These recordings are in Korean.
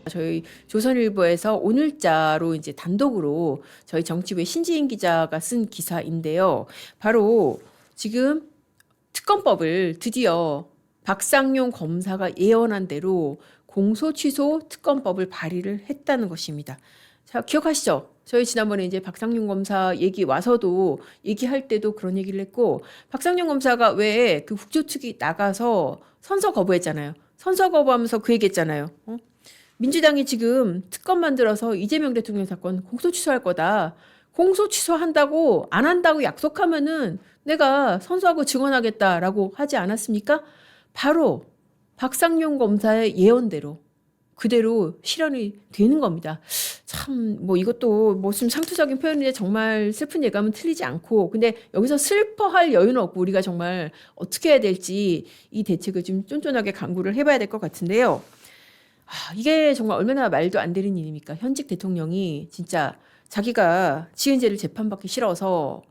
저희 조선일보에서 오늘자로 이제 단독으로 저희 정치부의 신지인 기자가 쓴 기사인데요. 바로 지금 특검법을 드디어 박상용 검사가 예언한 대로 공소 취소 특검법을 발의를 했다는 것입니다. 자, 기억하시죠? 저희 지난번에 이제 박상용 검사 얘기 와서도 얘기할 때도 그런 얘기를 했고, 박상용 검사가 왜 그 국조특위 나가서 선서 거부했잖아요. 선서 거부하면서 그 얘기했잖아요. 민주당이 지금 특검 만들어서 이재명 대통령 사건 공소 취소할 거다. 공소 취소한다고 안 한다고 약속하면은 내가 선서하고 증언하겠다라고 하지 않았습니까? 바로 박상용 검사의 예언대로 그대로 실현이 되는 겁니다. 참, 뭐 이것도 뭐 좀 상투적인 표현인데 정말 슬픈 예감은 틀리지 않고, 근데 여기서 슬퍼할 여유는 없고 우리가 정말 어떻게 해야 될지 이 대책을 좀 쫀쫀하게 강구를 해봐야 될 것 같은데요. 이게 정말 얼마나 말도 안 되는 일입니까? 현직 대통령이 진짜 자기가 지은 죄를 재판받기 싫어서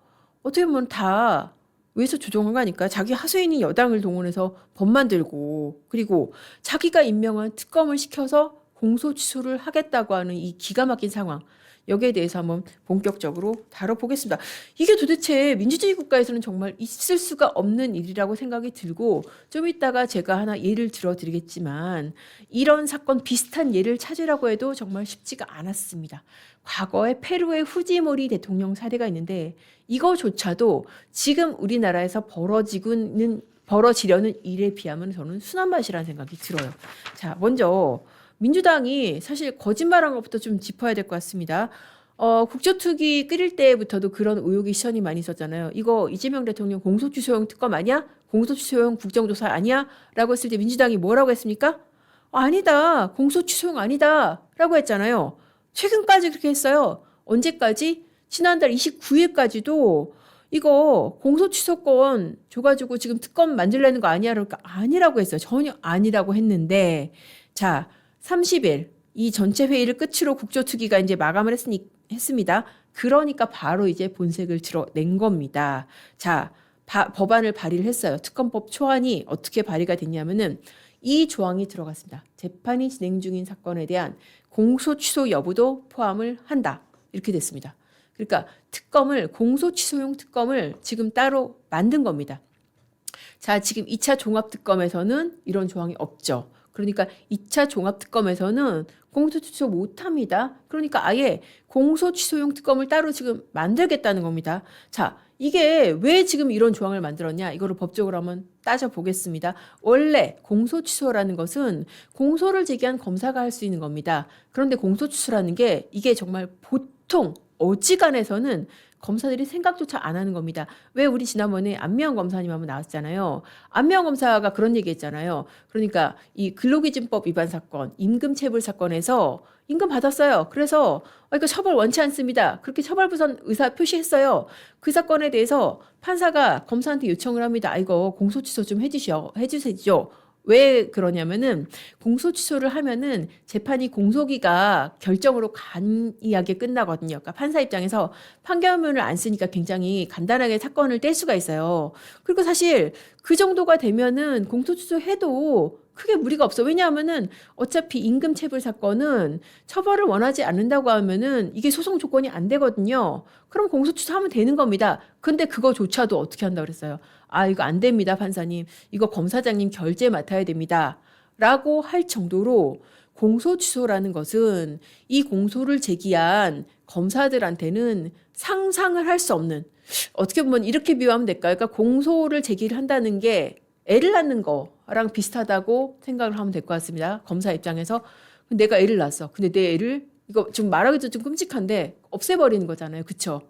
어떻게 보면 다 위에서 조종한 거니까 자기 하수인이 여당을 동원해서 법 만들고 그리고 자기가 임명한 특검을 시켜서 공소 취소를 하겠다고 하는 이 기가 막힌 상황. 여기에 대해서 한번 본격적으로 다뤄보겠습니다. 이게 도대체 민주주의 국가에서는 정말 있을 수가 없는 일이라고 생각이 들고 좀 이따가 제가 하나 예를 들어드리겠지만 이런 사건 비슷한 예를 찾으라고 해도 정말 쉽지가 않았습니다. 과거에 페루의 후지모리 대통령 사례가 있는데 이거조차도 지금 우리나라에서 벌어지려는 일에 비하면 저는 순한 맛이라는 생각이 들어요. 자, 먼저 민주당이 사실 거짓말한 것부터 좀 짚어야 될 것 같습니다. 국조특위 끓일 때부터도 그런 의혹이 시선이 많이 있었잖아요. 이거 이재명 대통령 공소취소용 특검 아니야? 공소취소용 국정조사 아니야? 라고 했을 때 민주당이 뭐라고 했습니까? 아니다. 공소취소용 아니다. 라고 했잖아요. 최근까지 그렇게 했어요. 언제까지? 지난달 29일까지도 이거 공소취소권 줘가지고 지금 특검 만들려는 거 아니야? 그러니까 아니라고 했어요. 전혀 아니라고 했는데 자 30일 이 전체 회의를 끝으로 국조특위가 이제 마감을 했습니다. 그러니까 바로 이제 본색을 드러낸 겁니다. 자, 법안을 발의를 했어요. 특검법 초안이 어떻게 발의가 됐냐면은 이 조항이 들어갔습니다. 재판이 진행 중인 사건에 대한 공소 취소 여부도 포함을 한다. 이렇게 됐습니다. 그러니까 공소 취소용 특검을 지금 따로 만든 겁니다. 자, 지금 2차 종합특검에서는 이런 조항이 없죠. 그러니까 2차 종합특검에서는 공소취소 못합니다. 그러니까 아예 공소취소용 특검을 따로 지금 만들겠다는 겁니다. 자, 이게 왜 지금 이런 조항을 만들었냐? 이거를 법적으로 한번 따져보겠습니다. 원래 공소취소라는 것은 공소를 제기한 검사가 할 수 있는 겁니다. 그런데 공소취소라는 게 이게 정말 보통 어지간해서는 검사들이 생각조차 안 하는 겁니다. 왜 우리 지난번에 안미영 검사님 한번 나왔잖아요. 안미영 검사가 그런 얘기 했잖아요. 그러니까 이 근로기준법 위반 사건, 임금체불 사건에서 임금 받았어요. 그래서 이거 처벌 원치 않습니다. 그렇게 처벌부선 의사 표시했어요. 그 사건에 대해서 판사가 검사한테 요청을 합니다. 이거 공소취소 좀 해주세요. 왜 그러냐면은 공소 취소를 하면은 재판이 공소기가 결정으로 간이하게 끝나거든요. 그러니까 판사 입장에서 판결문을 안 쓰니까 굉장히 간단하게 사건을 뗄 수가 있어요. 그리고 사실 그 정도가 되면은 공소 취소해도 크게 무리가 없어. 왜냐하면은 어차피 임금체불 사건은 처벌을 원하지 않는다고 하면은 이게 소송 조건이 안 되거든요. 그럼 공소 취소하면 되는 겁니다. 근데 그거조차도 어떻게 한다고 그랬어요? 이거 안 됩니다, 판사님. 이거 검사장님 결재 맡아야 됩니다. 라고 할 정도로 공소 취소라는 것은 이 공소를 제기한 검사들한테는 상상을 할 수 없는, 어떻게 보면 이렇게 비유하면 될까요? 그러니까 공소를 제기를 한다는 게 애를 낳는 거랑 비슷하다고 생각을 하면 될 것 같습니다. 검사 입장에서. 내가 애를 낳았어. 근데 내 애를, 이거 좀 말하기도 좀 끔찍한데 없애버리는 거잖아요. 그쵸?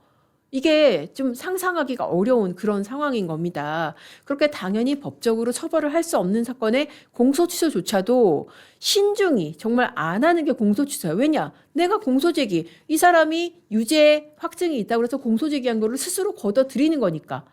이게 좀 상상하기가 어려운 그런 상황인 겁니다. 그렇게 당연히 법적으로 처벌을 할 수 없는 사건의 공소취소조차도 신중히 정말 안 하는 게 공소취소야. 왜냐? 내가 공소제기, 이 사람이 유죄 확증이 있다고 해서 공소제기한 거를 스스로 걷어들이는 거니까.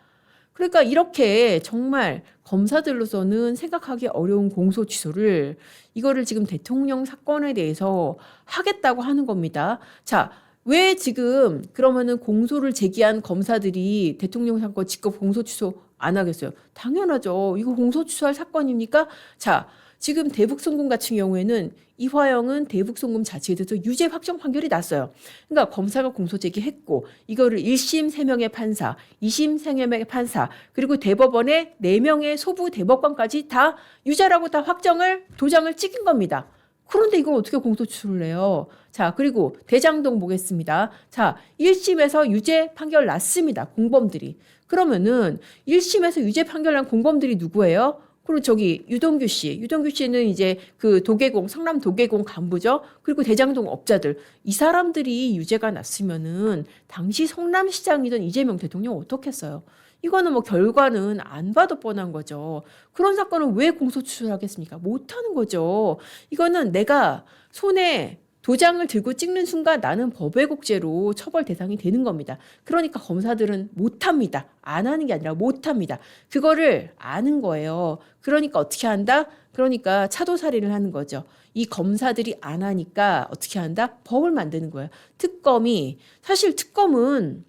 그러니까 이렇게 정말 검사들로서는 생각하기 어려운 공소 취소를 이거를 지금 대통령 사건에 대해서 하겠다고 하는 겁니다. 자, 왜 지금 그러면은 공소를 제기한 검사들이 대통령 사건 직접 공소 취소 안 하겠어요? 당연하죠. 이거 공소 취소할 사건입니까? 자, 지금 대북송금 같은 경우에는 이화영은 대북송금 자체에 대해서 유죄 확정 판결이 났어요. 그러니까 검사가 공소 제기했고 이거를 1심 3명의 판사, 2심 3명의 판사, 그리고 대법원의 4명의 소부 대법관까지 다 유죄라고 다 확정을 도장을 찍은 겁니다. 그런데 이걸 어떻게 공소 취소를 해요? 자, 그리고 대장동 보겠습니다. 자, 1심에서 유죄 판결 났습니다. 공범들이. 그러면은 1심에서 유죄 판결 난 공범들이 누구예요? 그리고 저기 유동규 씨. 유동규 씨는 이제 그 도계공, 성남 도계공 간부죠. 그리고 대장동 업자들. 이 사람들이 유죄가 났으면은 당시 성남시장이던 이재명 대통령 어떻겠어요? 이거는 뭐 결과는 안 봐도 뻔한 거죠. 그런 사건을 왜 공소 취소를 하겠습니까? 못 하는 거죠. 이거는 내가 손에 도장을 들고 찍는 순간 나는 법외국죄로 처벌 대상이 되는 겁니다. 그러니까 검사들은 못합니다. 안 하는 게 아니라 못합니다. 그거를 아는 거예요. 그러니까 어떻게 한다? 그러니까 차도살인을 하는 거죠. 이 검사들이 안 하니까 어떻게 한다? 법을 만드는 거예요. 특검이 사실 특검은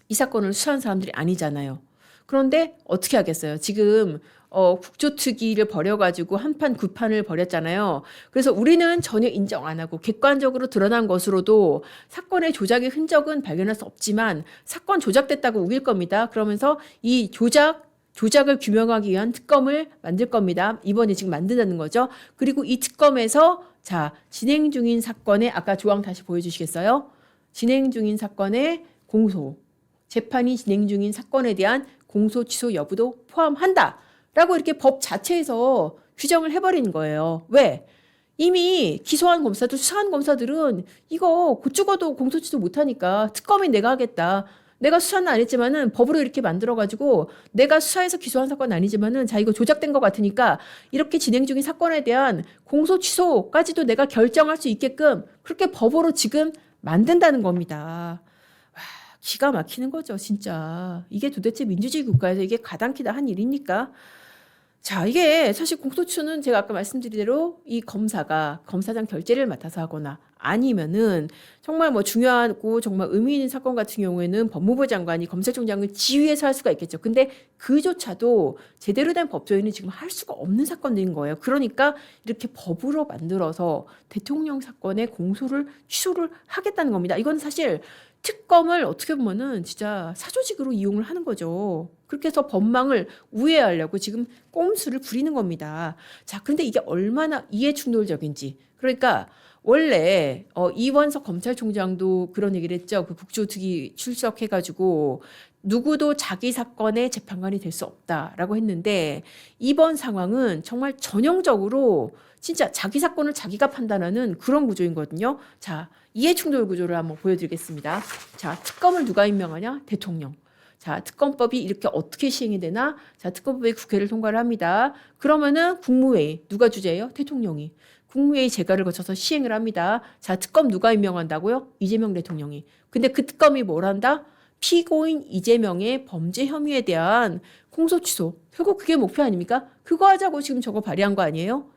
이 사건을 수사한 사람들이 아니잖아요. 그런데 어떻게 하겠어요? 지금 국조특위를 벌여가지고 한판 구판을 벌였잖아요. 그래서 우리는 전혀 인정 안 하고 객관적으로 드러난 것으로도 사건의 조작의 흔적은 발견할 수 없지만 사건 조작됐다고 우길 겁니다. 그러면서 이 조작을 규명하기 위한 특검을 만들 겁니다. 이번에 지금 만든다는 거죠. 그리고 이 특검에서 자, 진행 중인 사건에 아까 조항 다시 보여주시겠어요? 진행 중인 사건의 공소, 재판이 진행 중인 사건에 대한 공소 취소 여부도 포함한다. 라고 이렇게 법 자체에서 규정을 해버리는 거예요. 왜? 이미 기소한 검사들, 수사한 검사들은 이거 곧 죽어도 공소 취소 못하니까 특검이 내가 하겠다. 내가 수사는 안 했지만은 법으로 이렇게 만들어가지고 내가 수사해서 기소한 사건은 아니지만은 자, 이거 조작된 것 같으니까 이렇게 진행 중인 사건에 대한 공소 취소까지도 내가 결정할 수 있게끔 그렇게 법으로 지금 만든다는 겁니다. 기가 막히는 거죠, 진짜. 이게 도대체 민주주의 국가에서 이게 가당키다 한 일입니까? 자, 이게 사실 공소추는 제가 아까 말씀드린 대로 이 검사가 검사장 결재를 맡아서 하거나 아니면은 정말 뭐 중요하고 정말 의미 있는 사건 같은 경우에는 법무부 장관이 검찰총장을 지휘해서 할 수가 있겠죠. 근데 그조차도 제대로 된 법조인은 지금 할 수가 없는 사건들인 거예요. 그러니까 이렇게 법으로 만들어서 대통령 사건의 공소를 취소를 하겠다는 겁니다. 이건 사실 특검을 어떻게 보면은 진짜 사조직으로 이용을 하는 거죠. 그렇게 해서 법망을 우회하려고 지금 꼼수를 부리는 겁니다. 자, 근데 이게 얼마나 이해충돌적인지. 그러니까 원래 이원석 검찰총장도 그런 얘기를 했죠. 그 국조특위 출석해가지고 누구도 자기 사건의 재판관이 될 수 없다라고 했는데 이번 상황은 정말 전형적으로 진짜 자기 사건을 자기가 판단하는 그런 구조이거든요. 자, 이해충돌 구조를 한번 보여드리겠습니다. 자, 특검을 누가 임명하냐? 대통령. 자, 특검법이 이렇게 어떻게 시행이 되나? 자, 특검법이 국회를 통과를 합니다. 그러면은 국무회의 누가 주재예요? 대통령이. 국무회의 재가를 거쳐서 시행을 합니다. 자, 특검 누가 임명한다고요? 이재명 대통령이. 근데 그 특검이 뭘 한다? 피고인 이재명의 범죄 혐의에 대한 공소 취소. 결국 그게 목표 아닙니까? 그거 하자고 지금 저거 발의한 거 아니에요?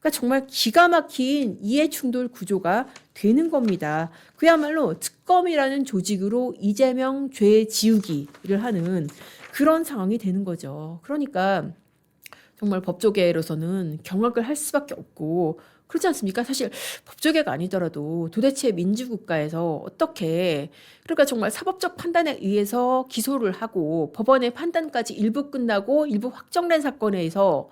그러니까 정말 기가 막힌 이해충돌 구조가 되는 겁니다. 그야말로 특검이라는 조직으로 이재명 죄 지우기를 하는 그런 상황이 되는 거죠. 그러니까 정말 법조계로서는 경악을 할 수밖에 없고 그렇지 않습니까? 사실 법조계가 아니더라도 도대체 민주국가에서 어떻게 그러니까 정말 사법적 판단에 의해서 기소를 하고 법원의 판단까지 일부 끝나고 일부 확정된 사건에 의해서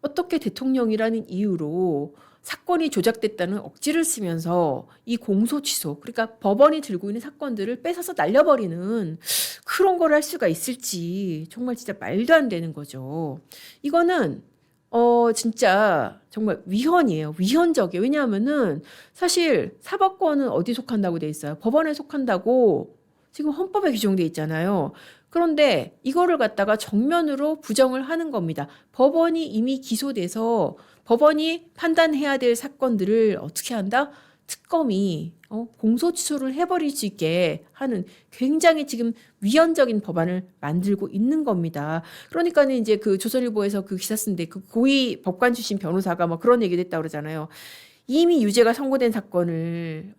어떻게 대통령이라는 이유로 사건이 조작됐다는 억지를 쓰면서 이 공소 취소, 그러니까 법원이 들고 있는 사건들을 뺏어서 날려버리는 그런 걸 할 수가 있을지 정말 진짜 말도 안 되는 거죠. 이거는 진짜 정말 위헌이에요. 위헌적이에요. 왜냐하면은 사실 사법권은 어디 속한다고 돼 있어요? 법원에 속한다고 지금 헌법에 규정돼 있잖아요. 그런데 이거를 갖다가 정면으로 부정을 하는 겁니다. 법원이 이미 기소돼서 법원이 판단해야 될 사건들을 어떻게 한다? 특검이 공소 취소를 해버릴 수 있게 하는 굉장히 지금 위헌적인 법안을 만들고 있는 겁니다. 그러니까는 이제 그 조선일보에서 그 기사 쓴데 그 고위 법관 출신 변호사가 뭐 그런 얘기를 했다고 그러잖아요. 이미 유죄가 선고된 사건을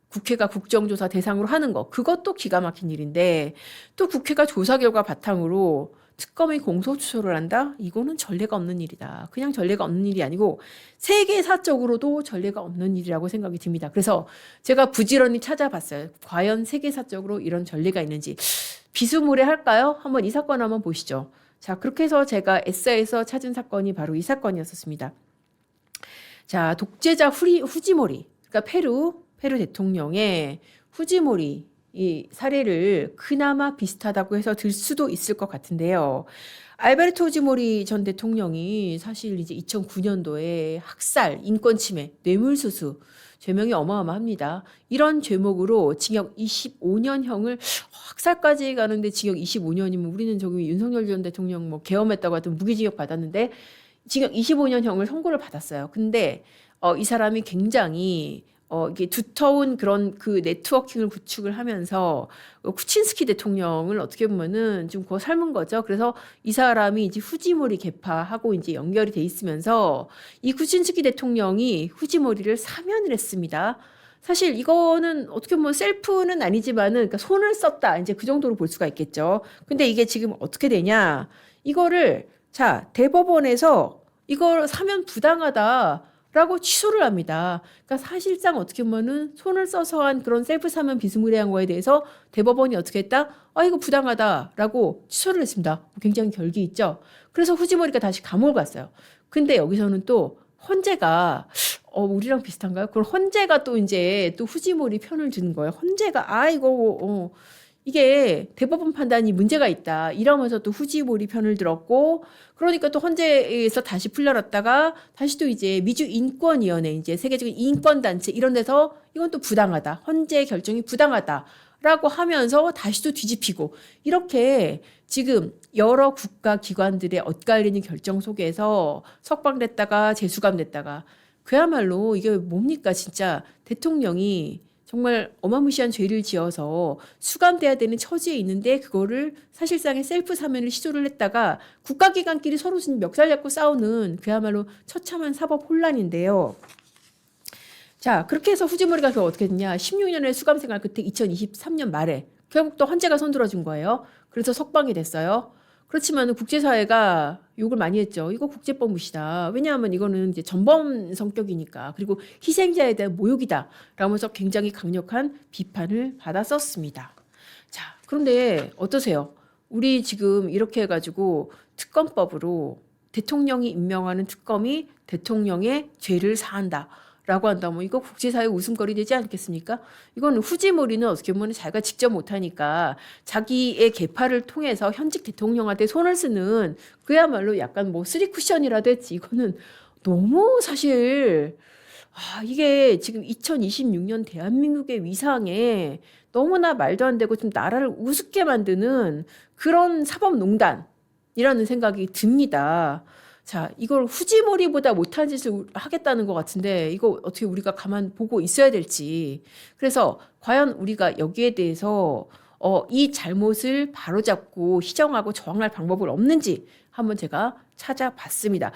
국회가 국정조사 대상으로 하는 거 그것도 기가 막힌 일인데 또 국회가 조사 결과 바탕으로 특검이 공소 취소를 한다? 이거는 전례가 없는 일이다. 그냥 전례가 없는 일이 아니고 세계사적으로도 전례가 없는 일이라고 생각이 듭니다. 그래서 제가 부지런히 찾아봤어요. 과연 세계사적으로 이런 전례가 있는지. 비스무리할까요? 한번 이 사건 한번 보시죠. 자, 그렇게 해서 제가 에세이에서 찾은 사건이 바로 이 사건이었습니다. 자, 독재자 후지모리, 그러니까 페루 대통령의 후지모리 이 사례를 그나마 비슷하다고 해서 들 수도 있을 것 같은데요. 알베르토 후지모리 전 대통령이 사실 이제 2009년도에 학살, 인권침해, 뇌물수수 죄명이 어마어마합니다. 이런 죄목으로 징역 25년형을 학살까지 가는데 징역 25년이면 우리는 저기 윤석열 전 대통령 뭐 계엄했다고 하던 무기징역 받았는데 징역 25년형을 선고를 받았어요. 근데 이 사람이 굉장히 이게 두터운 그런 그 네트워킹을 구축을 하면서 쿠친스키 대통령을 어떻게 보면은 좀 그거 삶은 거죠. 그래서 이 사람이 이제 후지모리 계파하고 이제 연결이 돼 있으면서 이 쿠친스키 대통령이 후지모리를 사면을 했습니다. 사실 이거는 어떻게 보면 셀프는 아니지만은 그러니까 손을 썼다 이제 그 정도로 볼 수가 있겠죠. 근데 이게 지금 어떻게 되냐? 이거를 자 대법원에서 이걸 사면 부당하다. 라고 취소를 합니다. 그러니까 사실상 어떻게 보면은 손을 써서 한 그런 셀프 사면 비스무리한 거에 대해서 대법원이 어떻게 했다? 이거 부당하다라고 취소를 했습니다. 굉장히 결기 있죠. 그래서 후지모리가 다시 감옥을 갔어요. 근데 여기서는 또 헌재가 우리랑 비슷한가요? 그럼 헌재가 또 이제 또 후지모리 편을 드는 거예요. 헌재가 이거 이게 대법원 판단이 문제가 있다. 이러면서 또 후지모리 편을 들었고, 그러니까 또 헌재에서 다시 풀려났다가 다시 또 이제 미주 인권위원회, 이제 세계적인 인권단체 이런 데서 이건 또 부당하다. 헌재 결정이 부당하다라고 하면서 다시 또 뒤집히고, 이렇게 지금 여러 국가 기관들의 엇갈리는 결정 속에서 석방됐다가 재수감됐다가 그야말로 이게 뭡니까? 진짜 대통령이 정말 어마무시한 죄를 지어서 수감돼야 되는 처지에 있는데 그거를 사실상의 셀프 사면을 시도를 했다가 국가기관끼리 서로 멱살 잡고 싸우는 그야말로 처참한 사법 혼란인데요. 자, 그렇게 해서 후지모리가 그 어떻게 됐냐? 16년의 수감 생활 끝에 2023년 말에 결국 또 헌재가 손들어준 거예요. 그래서 석방이 됐어요. 그렇지만 국제사회가 욕을 많이 했죠. 이거 국제법 무시다. 왜냐하면 이거는 이제 전범 성격이니까. 그리고 희생자에 대한 모욕이다. 라면서 굉장히 강력한 비판을 받았었습니다. 자, 그런데 어떠세요? 우리 지금 이렇게 해가지고 특검법으로 대통령이 임명하는 특검이 대통령의 죄를 사한다. 라고 한다면 이거 국제사회 웃음거리 되지 않겠습니까? 이건 후지모리는 어떻게 보면 자기가 직접 못하니까 자기의 계파를 통해서 현직 대통령한테 손을 쓰는 그야말로 약간 뭐 쓰리 쿠션이라도 했지. 이거는 너무 사실 이게 지금 2026년 대한민국의 위상에 너무나 말도 안 되고 좀 나라를 우습게 만드는 그런 사법농단이라는 생각이 듭니다. 자, 이걸 후지모리보다 못한 짓을 하겠다는 것 같은데 이거 어떻게 우리가 가만 보고 있어야 될지. 그래서 과연 우리가 여기에 대해서 이 잘못을 바로잡고 시정하고 저항할 방법은 없는지 한번 제가 찾아봤습니다.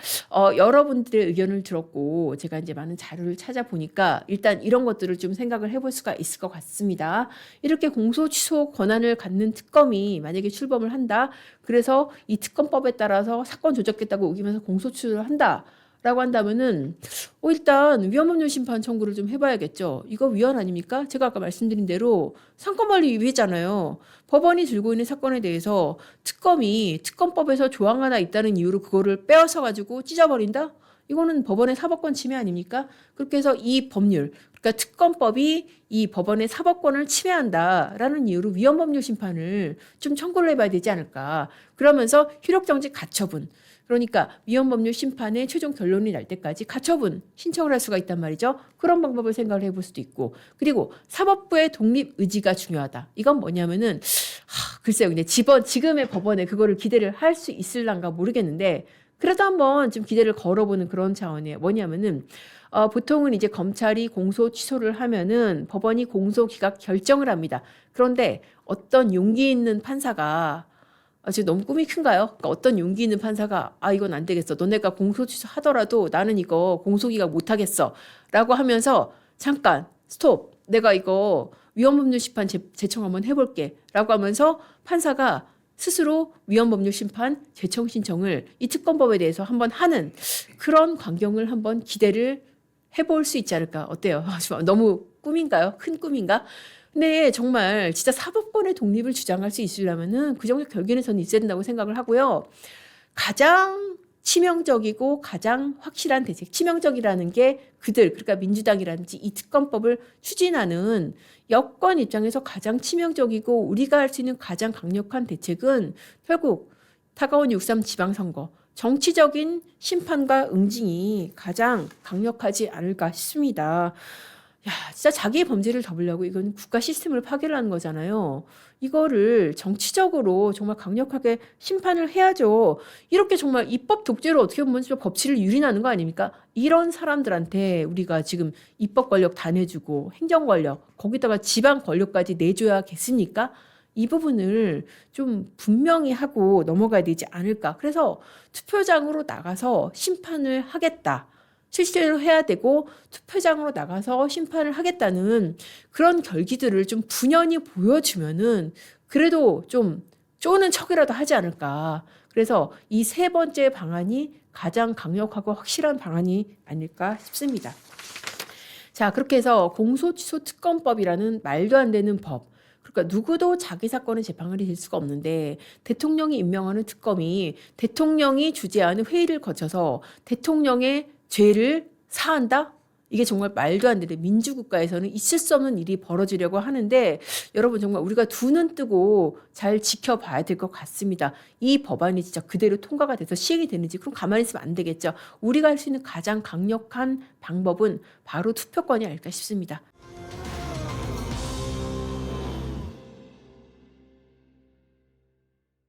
여러분들의 의견을 들었고 제가 이제 많은 자료를 찾아보니까 일단 이런 것들을 좀 생각을 해볼 수가 있을 것 같습니다. 이렇게 공소 취소 권한을 갖는 특검이 만약에 출범을 한다. 그래서 이 특검법에 따라서 사건 조작했다고 우기면서 공소 취소를 한다. 라고 한다면은 일단 위헌법률 심판 청구를 좀 해봐야겠죠. 이거 위헌 아닙니까? 제가 아까 말씀드린 대로 상권관리 위배잖아요. 법원이 들고 있는 사건에 대해서 특검이 특검법에서 조항 하나 있다는 이유로 그거를 빼앗아 가지고 찢어버린다? 이거는 법원의 사법권 침해 아닙니까? 그렇게 해서 이 법률, 그러니까 특검법이 이 법원의 사법권을 침해한다라는 이유로 위헌법률 심판을 좀 청구를 해봐야 되지 않을까. 그러면서 효력정지 가처분. 그러니까 위헌법률 심판의 최종 결론이 날 때까지 가처분 신청을 할 수가 있단 말이죠. 그런 방법을 생각을 해볼 수도 있고. 그리고 사법부의 독립 의지가 중요하다. 이건 뭐냐면은 글쎄요. 근데 지금의 법원에 그거를 기대를 할 수 있을란가 모르겠는데 그래도 한번 좀 기대를 걸어보는 그런 차원이에요. 뭐냐면은 보통은 이제 검찰이 공소 취소를 하면은 법원이 공소 기각 결정을 합니다. 그런데 어떤 용기 있는 판사가 지금 너무 꿈이 큰가요? 그러니까 어떤 용기 있는 판사가 이건 안 되겠어. 너네가 공소 취소하더라도 나는 이거 공소기각 못 하겠어. 라고 하면서 잠깐 스톱. 내가 이거 위헌법률 심판 제청 한번 해볼게. 라고 하면서 판사가 스스로 위헌법률 심판 재청 신청을 이 특검법에 대해서 한번 하는 그런 광경을 한번 기대를 해볼 수 있지 않을까. 어때요? 너무 꿈인가요? 큰 꿈인가? 근데 정말 진짜 사법권의 독립을 주장할 수 있으려면은 그 정도 결기는 저는 있어야 된다고 생각을 하고요. 가장 치명적이고 가장 확실한 대책, 치명적이라는 게 그들, 그러니까 민주당이라든지 이 특검법을 추진하는 여권 입장에서 가장 치명적이고 우리가 할 수 있는 가장 강력한 대책은 결국 다가온 6.3 지방선거, 정치적인 심판과 응징이 가장 강력하지 않을까 싶습니다. 야, 진짜 자기의 범죄를 덮으려고 이건 국가 시스템을 파괴를 하는 거잖아요. 이거를 정치적으로 정말 강력하게 심판을 해야죠. 이렇게 정말 입법 독재로 어떻게 보면 좀 법치를 유린하는 거 아닙니까? 이런 사람들한테 우리가 지금 입법 권력 다 내주고 행정 권력, 거기다가 지방 권력까지 내줘야겠습니까? 이 부분을 좀 분명히 하고 넘어가야 되지 않을까. 그래서 투표장으로 나가서 심판을 하겠다. 실제로 해야 되고 투표장으로 나가서 심판을 하겠다는 그런 결기들을 좀 분연히 보여주면은 그래도 좀 쪼는 척이라도 하지 않을까. 그래서 이 세 번째 방안이 가장 강력하고 확실한 방안이 아닐까 싶습니다. 자, 그렇게 해서 공소취소 특검법이라는 말도 안 되는 법. 그러니까 누구도 자기 사건의 재판관이 될 수가 없는데 대통령이 임명하는 특검이 대통령이 주재하는 회의를 거쳐서 대통령의 죄를 사한다? 이게 정말 말도 안 되는 민주국가에서는 있을 수 없는 일이 벌어지려고 하는데 여러분 정말 우리가 두 눈 뜨고 잘 지켜봐야 될 것 같습니다. 이 법안이 진짜 그대로 통과가 돼서 시행이 되는지 그럼 가만히 있으면 안 되겠죠. 우리가 할 수 있는 가장 강력한 방법은 바로 투표권이 아닐까 싶습니다.